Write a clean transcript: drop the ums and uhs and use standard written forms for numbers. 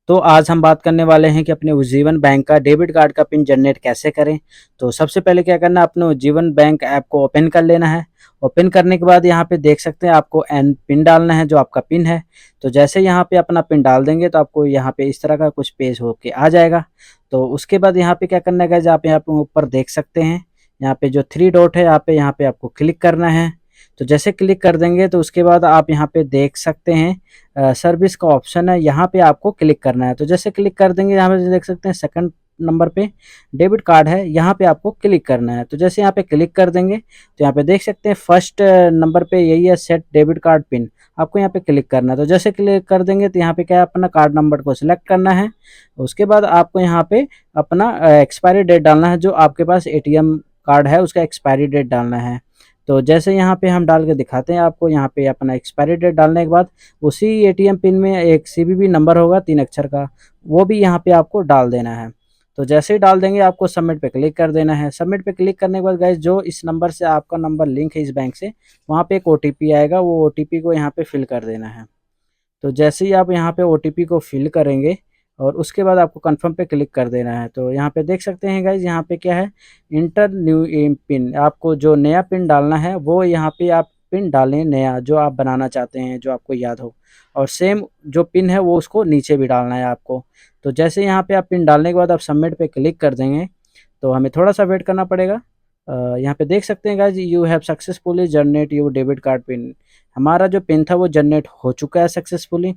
तो आज हम बात करने वाले हैं कि अपने उज्जीवन बैंक का डेबिट कार्ड का पिन जनरेट कैसे करें। तो सबसे पहले क्या करना है, अपने उज्जीवन बैंक ऐप को ओपन कर लेना है। ओपन करने के बाद यहाँ पे देख सकते हैं आपको एन पिन डालना है, जो आपका पिन है। तो जैसे यहाँ पे अपना पिन डाल देंगे तो आपको यहाँ पे इस तरह का कुछ पेज होके आ जाएगा। तो उसके बाद यहाँ पे क्या करना है गाइस, आप यहाँ पे ऊपर देख सकते हैं, यहाँ पे जो थ्री डॉट है यहाँ पे आपको क्लिक करना है। तो जैसे क्लिक कर देंगे तो उसके बाद आप यहाँ पे देख सकते हैं सर्विस का ऑप्शन है, यहाँ पे आपको क्लिक करना है। तो जैसे क्लिक कर देंगे, यहाँ पे देख सकते हैं सेकंड नंबर पे डेबिट कार्ड है, यहाँ पे आपको क्लिक करना है। तो जैसे यहाँ पे क्लिक कर देंगे तो यहाँ पे देख सकते हैं फर्स्ट नंबर पे यही है, सेट डेबिट कार्ड पिन। आपको यहाँ पे क्लिक करना है। तो जैसे क्लिक कर देंगे तो यहाँ पे क्या है, अपना कार्ड नंबर को सिलेक्ट करना है। उसके बाद आपको यहाँ पे अपना एक्सपायरी डेट डालना है, जो आपके पास एटीएम कार्ड है उसका एक्सपायरी डेट डालना है। तो जैसे यहाँ पे हम डाल के दिखाते हैं आपको, यहाँ पे अपना एक्सपायरी डेट डालने के बाद उसी एटीएम पिन में एक सीवीवी नंबर होगा 3 अक्षर का, वो भी यहाँ पे आपको डाल देना है। तो जैसे ही डाल देंगे आपको सबमिट पे क्लिक कर देना है। सबमिट पे क्लिक करने के बाद गाइस, जो इस नंबर से आपका नंबर लिंक है इस बैंक से, वहाँ पे एक ओटीपी आएगा, वो ओटीपी को यहाँ पे फिल कर देना है। तो जैसे ही आप यहाँ पे ओटीपी को फिल करेंगे और उसके बाद आपको कंफर्म पे क्लिक कर देना है। तो यहाँ पे देख सकते हैं गाइज, यहाँ पे क्या है, इंटर न्यू पिन। आपको जो नया पिन डालना है वो यहाँ पे आप पिन डालें नया, जो आप बनाना चाहते हैं, जो आपको याद हो। और सेम जो पिन है वो उसको नीचे भी डालना है आपको। तो जैसे यहाँ पे आप पिन डालने के बाद आप सबमिट पे क्लिक कर देंगे तो हमें थोड़ा सा वेट करना पड़ेगा। यहाँ पे देख सकते हैं guys, you have successfully generate your debit card pin. हमारा जो पिन था वो जनरेट हो चुका है सक्सेसफुली।